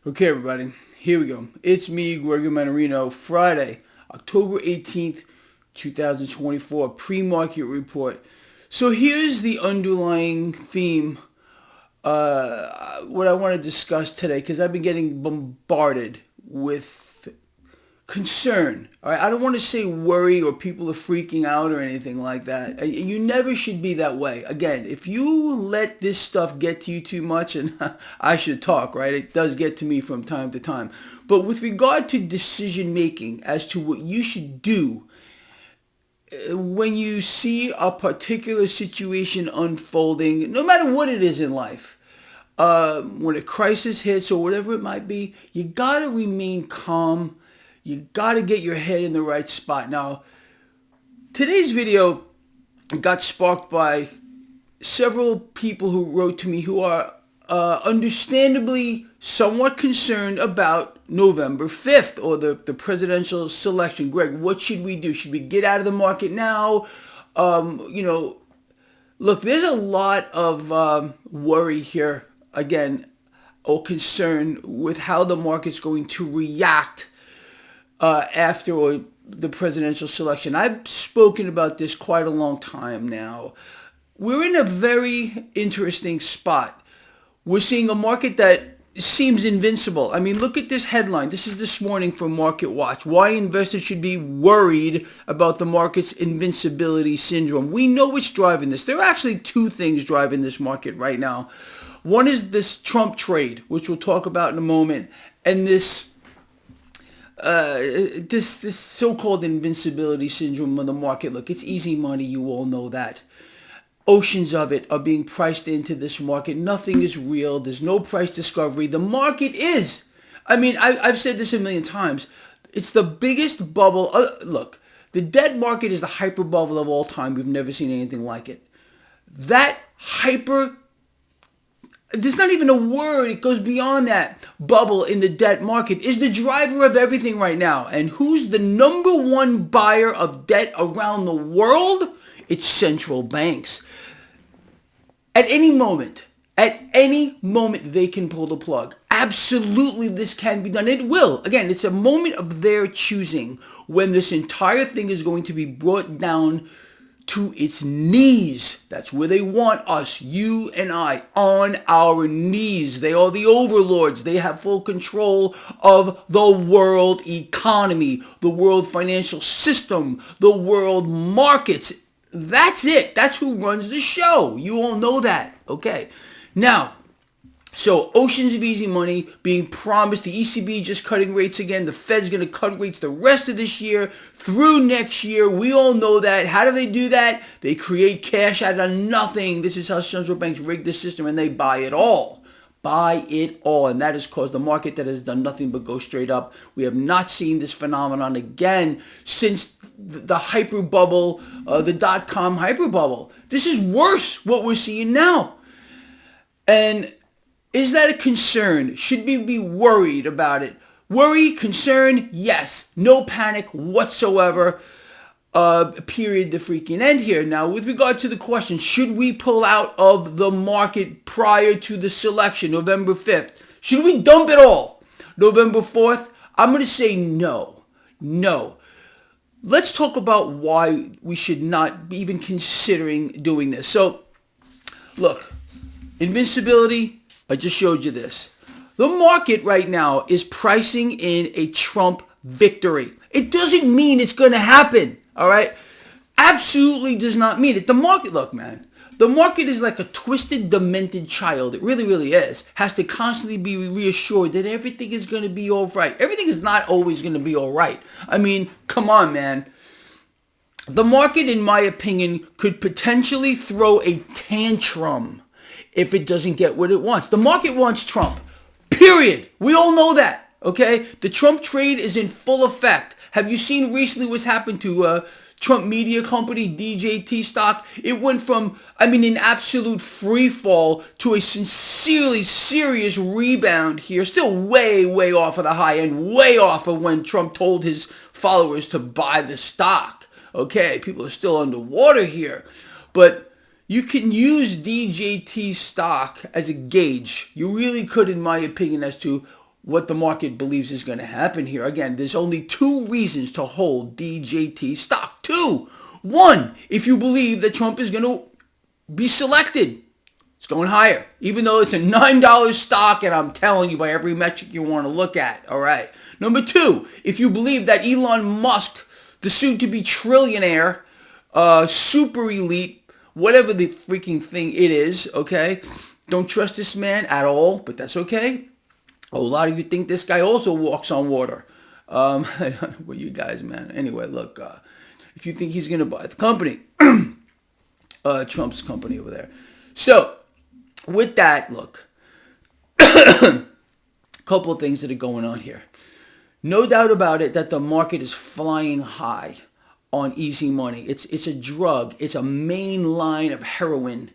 Okay, everybody, here we go. It's me, Gregory Mannarino, Friday, October 18th, 2024, pre-market report. So here's the underlying theme, what I want to discuss today, because I've been getting bombarded with concern. All right, I don't want to say worry or people are freaking out or anything like that. You never should be that way. Again, if you let this stuff get to you too much, and I should talk, right? It does get to me from time to time. But with regard to decision making as to what you should do when you see a particular situation unfolding, no matter what it is in life, when a crisis hits or whatever it might be, you got to remain calm. You got to get your head in the right spot. Now, today's video got sparked by several people who wrote to me who are understandably somewhat concerned about November 5th or the presidential selection. Greg, what should we do? Should we get out of the market now? Look, there's a lot of worry here, again, or concern with how the market's going to react after the presidential selection. I've spoken about this quite a long time now. We're in a very interesting spot. We're seeing a market that seems invincible. I mean, look at this headline. This is this morning from Market Watch. Why investors should be worried about the market's invincibility syndrome. We know what's driving this. There are actually two things driving this market right now. One is this Trump trade, which we'll talk about in a moment, and this so-called invincibility syndrome of the market. Look, it's easy money. You all know that. Oceans of it are being priced into this market. Nothing is real. There's no price discovery. The market is. I mean, I've said this a million times. It's the biggest bubble. Look, the debt market is the hyper bubble of all time. We've never seen anything like it. That hyper, there's not even a word. It goes beyond that. Bubble in the debt market is the driver of everything right now. And who's the number one buyer of debt around the world? It's central banks. At any moment, they can pull the plug. Absolutely, this can be done. It will. Again, it's a moment of their choosing when this entire thing is going to be brought down to its knees. That's where they want us, you and I, on our knees. They are the overlords. They have full control of the world economy, the world financial system, the world markets. That's it. That's who runs the show. You all know that. Okay. Now, so oceans of easy money being promised. The ECB just cutting rates again. The Fed's going to cut rates the rest of this year through next year. We all know that. How do they do that? They create cash out of nothing. This is how central banks rig the system, and they buy it all. Buy it all. And that has caused a market that has done nothing but go straight up. We have not seen this phenomenon again since the hyper bubble, the dot-com hyper bubble. This is worse what we're seeing now. And is that a concern? Should we be worried about it? Worry, concern, yes. No panic whatsoever. Period, the freaking end here. Now, with regard to the question, should we pull out of the market prior to the selection, November 5th? Should we dump it all? November 4th? I'm going to say no. No. Let's talk about why we should not be even considering doing this. So, look, invincibility, I just showed you this. The market right now is pricing in a Trump victory. It doesn't mean it's going to happen, all right? Absolutely does not mean it. The market, look, man, the market is like a twisted, demented child. It really, really is. Has to constantly be reassured that everything is going to be all right. Everything is not always going to be all right. I mean, come on, man. The market, in my opinion, could potentially throw a tantrum if it doesn't get what it wants. The market wants Trump. Period. We all know that. Okay? The Trump trade is in full effect. Have you seen recently what's happened to Trump media company, DJT stock? It went from, an absolute free fall to a sincerely serious rebound here. Still way, way off of the high end. Way off of when Trump told his followers to buy the stock. Okay? People are still underwater here. But you can use DJT stock as a gauge. You really could, in my opinion, as to what the market believes is going to happen here. Again, there's only two reasons to hold DJT stock. Two. One, if you believe that Trump is going to be selected, it's going higher, even though it's a $9 stock, and I'm telling you by every metric you want to look at. All right. Number two, if you believe that Elon Musk, the soon-to-be trillionaire, super elite, whatever the freaking thing it is, okay, don't trust this man at all, but that's okay. A lot of you think this guy also walks on water. I don't know what you guys, man. Anyway, look, if you think he's going to buy the company, Trump's company over there. So, with that, look, a couple of things that are going on here. No doubt about it that the market is flying high on easy money. It's a drug. It's a main line of heroin.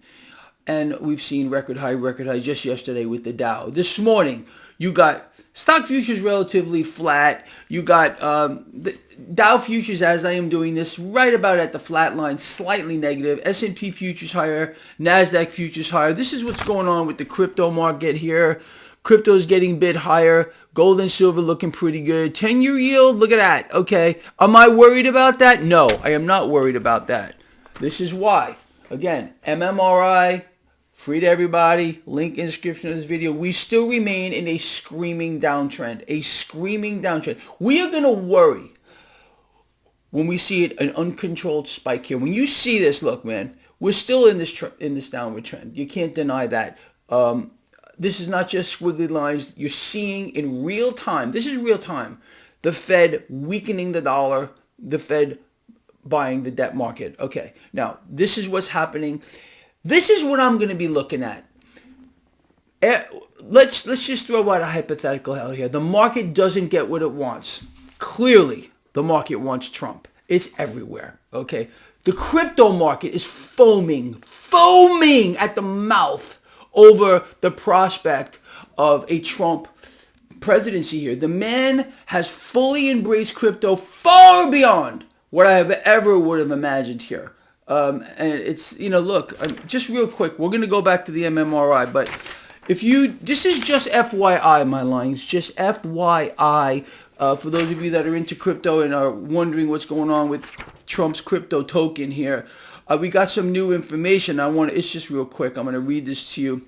And we've seen record high just yesterday with the Dow. This morning, you got stock futures relatively flat. You got the Dow futures, as I am doing this, right about at the flat line, slightly negative. S&P futures higher. NASDAQ futures higher. This is what's going on with the crypto market here. Crypto's getting bid higher. Gold and silver looking pretty good. 10-year yield, look at that. Okay. Am I worried about that? No, I am not worried about that. This is why. Again, MMRI, free to everybody. Link in the description of this video. We still remain in a screaming downtrend. A screaming downtrend. We are going to worry when we see it, an uncontrolled spike here. When you see this, look, man, we're still in this downward trend. You can't deny that. This is not just squiggly lines. You're seeing in real time. This is real time. The Fed weakening the dollar. The Fed buying the debt market. Okay. Now, this is what's happening. This is what I'm going to be looking at. Let's just throw out a hypothetical out here. The market doesn't get what it wants. Clearly, the market wants Trump. It's everywhere. Okay. The crypto market is foaming at the mouth over the prospect of a Trump presidency here. The man has fully embraced crypto far beyond what I have ever would have imagined here. And it's, look, just real quick, we're going to go back to the MMRI, but this is just FYI, my lines, just FYI, for those of you that are into crypto and are wondering what's going on with Trump's crypto token here. We got some new information. It's just real quick. I'm going to read this to you.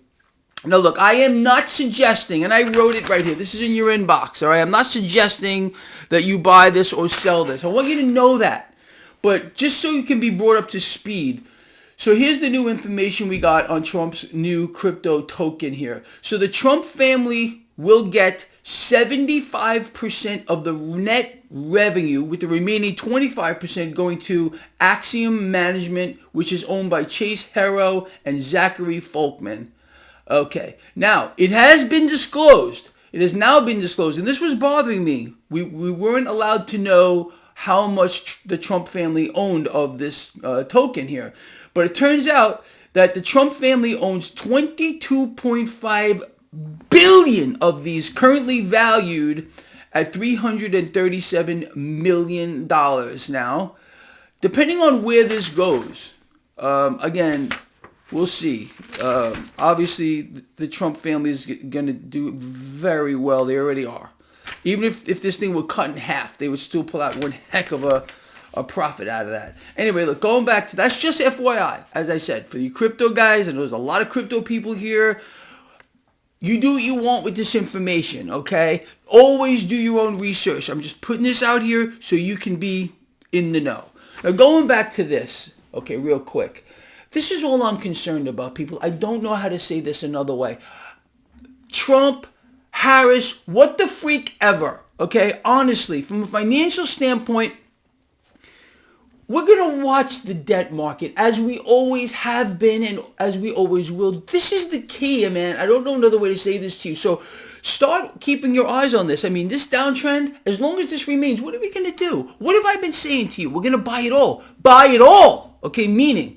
Now, look, I am not suggesting, and I wrote it right here. This is in your inbox, all right? I'm not suggesting that you buy this or sell this. I want you to know that. But just so you can be brought up to speed. So here's the new information we got on Trump's new crypto token here. So the Trump family will get 75% of the net revenue, with the remaining 25% going to Axiom Management, which is owned by Chase Harrow and Zachary Folkman. Okay, now it has been disclosed. It has now been disclosed, and this was bothering me. We weren't allowed to know how much the Trump family owned of this token here. But it turns out that the Trump family owns 22.5 billion of these, currently valued at $337 million now. Depending on where this goes, again, we'll see. Obviously, the Trump family is going to do very well. They already are. Even if this thing were cut in half, they would still pull out one heck of a profit out of that. Anyway, look, going back to, that's just FYI, as I said, for you crypto guys, and there's a lot of crypto people here. You do what you want with this information, okay? Always do your own research. I'm just putting this out here so you can be in the know. Now, going back to this, okay, real quick. This is all I'm concerned about, people. I don't know how to say this another way. Trump, Harris, what the freak ever, okay? Honestly, from a financial standpoint, we're going to watch the debt market as we always have been and as we always will. This is the key, man. I don't know another way to say this to you. So start keeping your eyes on this. I mean, this downtrend, as long as this remains, what are we going to do? What have I been saying to you? We're going to buy it all. Buy it all. Okay, meaning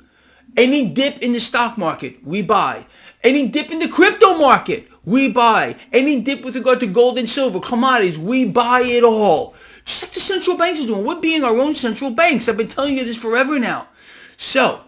any dip in the stock market, we buy. Any dip in the crypto market, we buy. Any dip with regard to gold and silver, commodities, we buy it all. Just like the central banks are doing. We're being our own central banks. I've been telling you this forever now. So,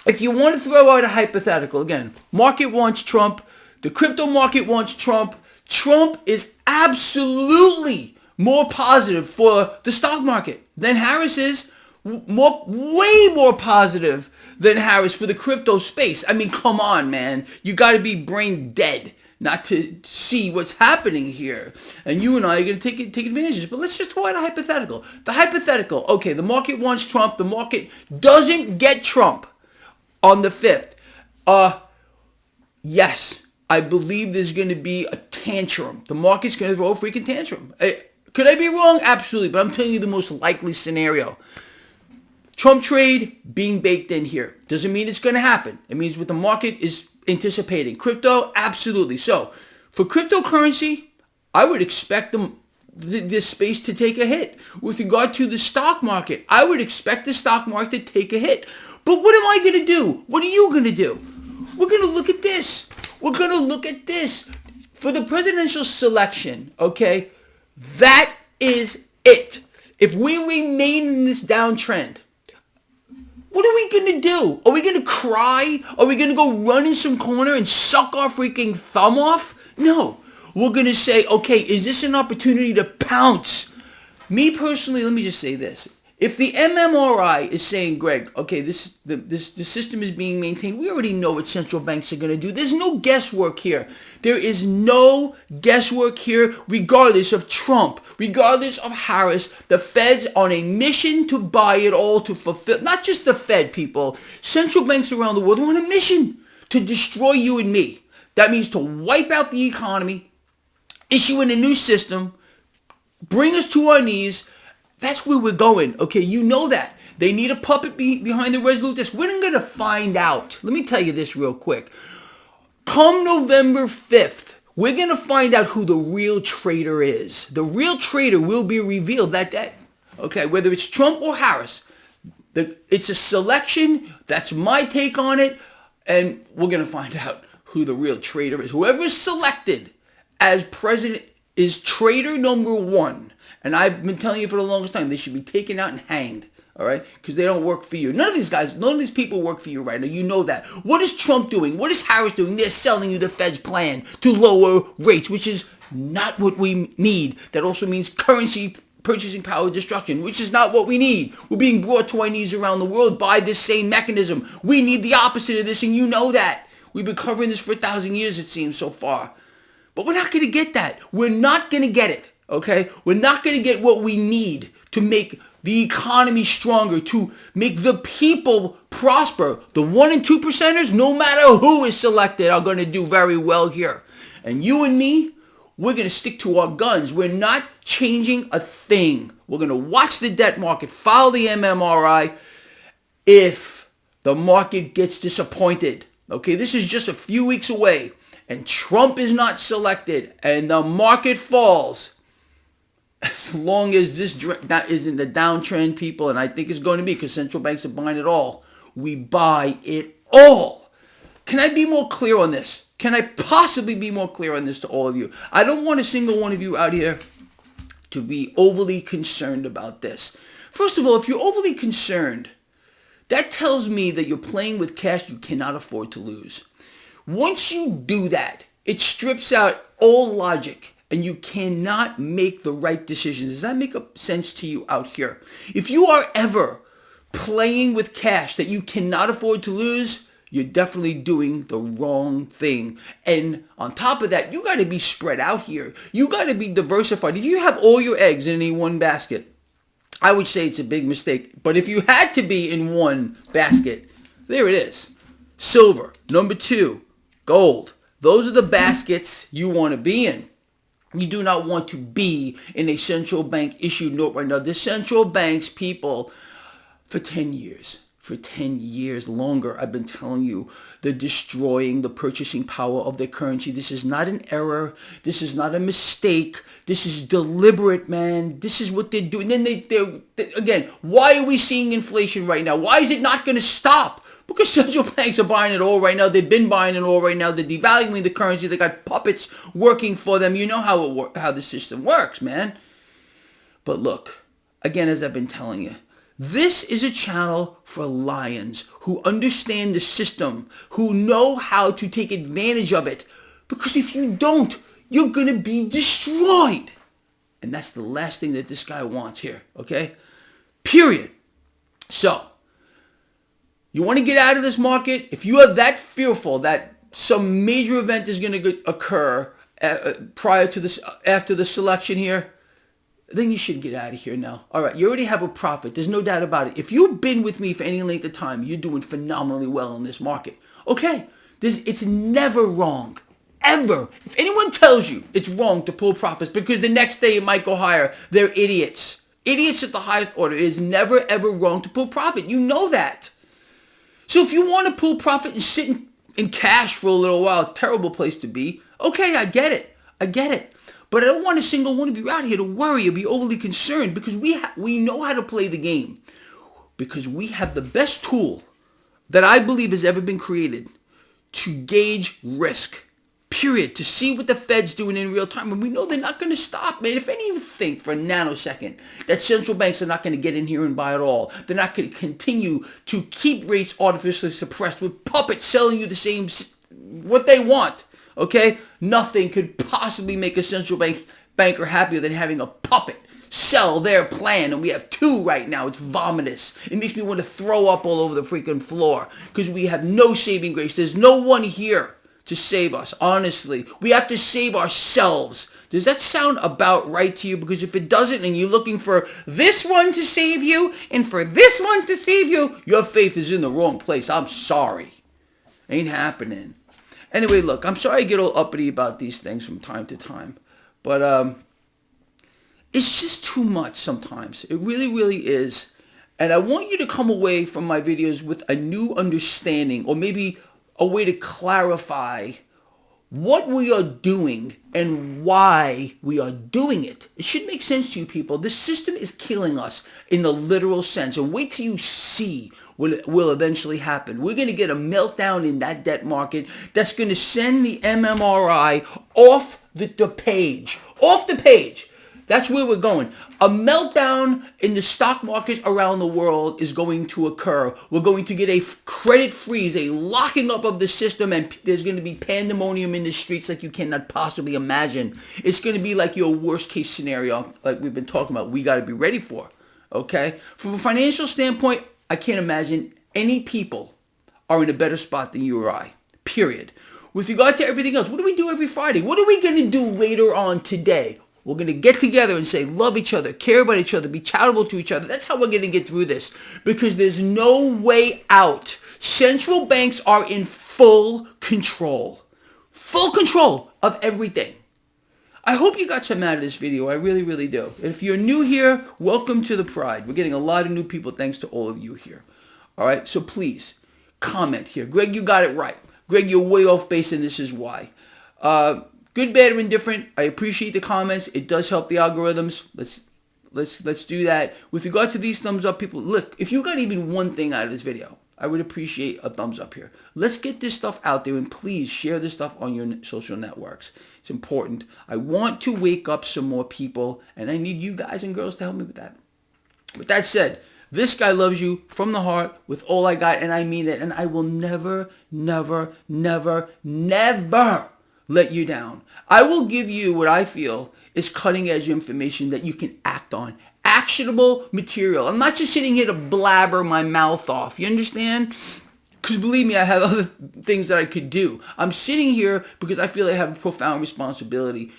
if you want to throw out a hypothetical, again, market wants Trump. The crypto market wants Trump. Trump is absolutely more positive for the stock market than Harris is. Way more positive than Harris for the crypto space. I mean, come on, man. You got to be brain dead not to see what's happening here. And you and I are going to take advantage of it. But let's just throw out a hypothetical. The hypothetical, okay, the market wants Trump. The market doesn't get Trump on the 5th. Yes, I believe there's going to be a tantrum. The market's going to throw a freaking tantrum. Could I be wrong? Absolutely. But I'm telling you the most likely scenario. Trump trade being baked in here. Doesn't mean it's going to happen. It means what the market is anticipating. Crypto, absolutely. So, for cryptocurrency, I would expect this space to take a hit. With regard to the stock market, I would expect the stock market to take a hit. But what am I going to do? What are you going to do? We're going to look at this. We're going to look at this. For the presidential selection, okay, that is it. If we remain in this downtrend, what are we going to do? Are we going to cry? Are we going to go run in some corner and suck our freaking thumb off? No. We're going to say, okay, is this an opportunity to pounce? Me personally, let me just say this. If the MMRI is saying, Greg, okay, the system is being maintained, we already know what central banks are going to do. There's no guesswork here. There is no guesswork here regardless of Trump, regardless of Harris. The Fed's on a mission to buy it all, to fulfill, not just the Fed, people. Central banks around the world are on a mission to destroy you and me. That means to wipe out the economy, issue in a new system, bring us to our knees. That's where we're going, okay? You know that. They need a puppet behind the resolute desk. We're not going to find out. Let me tell you this real quick. Come November 5th, we're going to find out who the real traitor is. The real traitor will be revealed that day, okay? Whether it's Trump or Harris. It's a selection. That's my take on it. And we're going to find out who the real traitor is. Whoever is selected as president is traitor number one. And I've been telling you for the longest time, they should be taken out and hanged, all right? Because they don't work for you. None of these people work for you right now. You know that. What is Trump doing? What is Harris doing? They're selling you the Fed's plan to lower rates, which is not what we need. That also means currency purchasing power destruction, which is not what we need. We're being brought to our knees around the world by this same mechanism. We need the opposite of this, and you know that. We've been covering this for 1,000 years, it seems, so far. But we're not going to get that. We're not going to get it. Okay, we're not going to get what we need to make the economy stronger, to make the people prosper. The 1% and 2%ers, no matter who is selected, are going to do very well here. And you and me, we're going to stick to our guns. We're not changing a thing. We're going to watch the debt market, follow the MMRI. If the market gets disappointed, okay, this is just a few weeks away, and Trump is not selected, and the market falls, as long as that isn't a downtrend, people, and I think it's going to be because central banks are buying it all, we buy it all. Can I be more clear on this? Can I possibly be more clear on this to all of you? I don't want a single one of you out here to be overly concerned about this. First of all, if you're overly concerned, that tells me that you're playing with cash you cannot afford to lose. Once you do that, it strips out all logic. And you cannot make the right decisions. Does that make sense to you out here? If you are ever playing with cash that you cannot afford to lose, you're definitely doing the wrong thing. And on top of that, you got to be spread out here. You got to be diversified. If you have all your eggs in any one basket, I would say it's a big mistake. But if you had to be in one basket, there it is. Silver. Number 2, gold. Those are the baskets you want to be in. You do not want to be in a central bank issued note right now. The central banks, people, for 10 years longer, I've been telling you, they're destroying the purchasing power of their currency. This is not an error. This is not a mistake. This is deliberate, man. This is what they're doing. Then again, why are we seeing inflation right now? Why is it not going to stop? Because central banks are buying it all right now. They've been buying it all right now. They're devaluing the currency. They got puppets working for them. You know how the system works, man. But look, again, as I've been telling you, this is a channel for lions who understand the system, who know how to take advantage of it. Because if you don't, you're going to be destroyed. And that's the last thing that this guy wants here, okay? Period. So, you want to get out of this market? If you are that fearful that some major event is going to occur prior to this, after the selection here, then you should get out of here now. All right, you already have a profit. There's no doubt about it. If you've been with me for any length of time, you're doing phenomenally well in this market. Okay, it's never wrong. Ever. If anyone tells you it's wrong to pull profits because the next day it might go higher, they're idiots. Idiots at the highest order. It is never, ever wrong to pull profit. You know that. So if you want to pull profit and sit in cash for a little while, terrible place to be. Okay, I get it. But I don't want a single one of you out here to worry or be overly concerned, because we know how to play the game. Because we have the best tool that I believe has ever been created to gauge risk. Period. To see what the Fed's doing in real time. And we know they're not going to stop, man. If any of you think for a nanosecond that central banks are not going to get in here and buy it all, they're not going to continue to keep rates artificially suppressed with puppets selling you the same, what they want. Okay? Nothing could possibly make a central banker happier than having a puppet sell their plan. And we have two right now. It's vomitous. It makes me want to throw up all over the freaking floor because we have no saving grace. There's no one here to save us. Honestly, we have to save ourselves. Does that sound about right to you? Because if it doesn't, and you're looking for this one to save you and for this one to save you, your faith is in the wrong place. I'm sorry. Ain't happening. Anyway, look, I'm sorry I get all uppity about these things from time to time, but it's just too much sometimes. It really, really is. And I want you to come away from my videos with a new understanding, or maybe a way to clarify what we are doing and why we are doing it. It should make sense to you people. This system is killing us in the literal sense. And wait till you see what will eventually happen. We're going to get a meltdown in that debt market that's going to send the MMRI off the page. Off the page. That's where we're going. A meltdown in the stock market around the world is going to occur. We're going to get a credit freeze, a locking up of the system, and there's going to be pandemonium in the streets like you cannot possibly imagine. It's going to be like your worst case scenario, like we've been talking about. We got to be ready for. Okay? From a financial standpoint, I can't imagine any people are in a better spot than you or I. Period. With regard to everything else, what do we do every Friday? What are we going to do later on today? We're going to get together and say, love each other, care about each other, be charitable to each other. That's how we're going to get through this, because there's no way out. Central banks are in full control of everything. I hope you got some out of this video. I really, really do. And if you're new here, welcome to the Pride. We're getting a lot of new people thanks to all of you here. All right, so please comment here. Greg, you got it right. Greg, you're way off base, and this is why. Good, bad, or indifferent. I appreciate the comments. It does help the algorithms. Let's do that. With regard to these thumbs up, people, look, if you got even one thing out of this video, I would appreciate a thumbs up here. Let's get this stuff out there, and please share this stuff on your social networks. It's important. I want to wake up some more people, and I need you guys and girls to help me with that. With that said, this guy loves you from the heart with all I got, and I mean it. And I will never, never, never, never let you down. I will give you what I feel is cutting edge information that you can act on. Actionable material. I'm not just sitting here to blabber my mouth off. You understand? Because believe me, I have other things that I could do. I'm sitting here because I feel I have a profound responsibility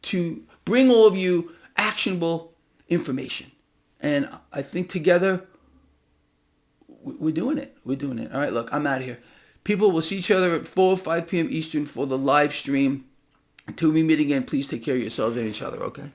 to bring all of you actionable information. And I think together, we're doing it. We're doing it. All right, look, I'm out of here. People, will see each other at 4 or 5 p.m. Eastern for the live stream. Until we meet again, please take care of yourselves and each other, okay?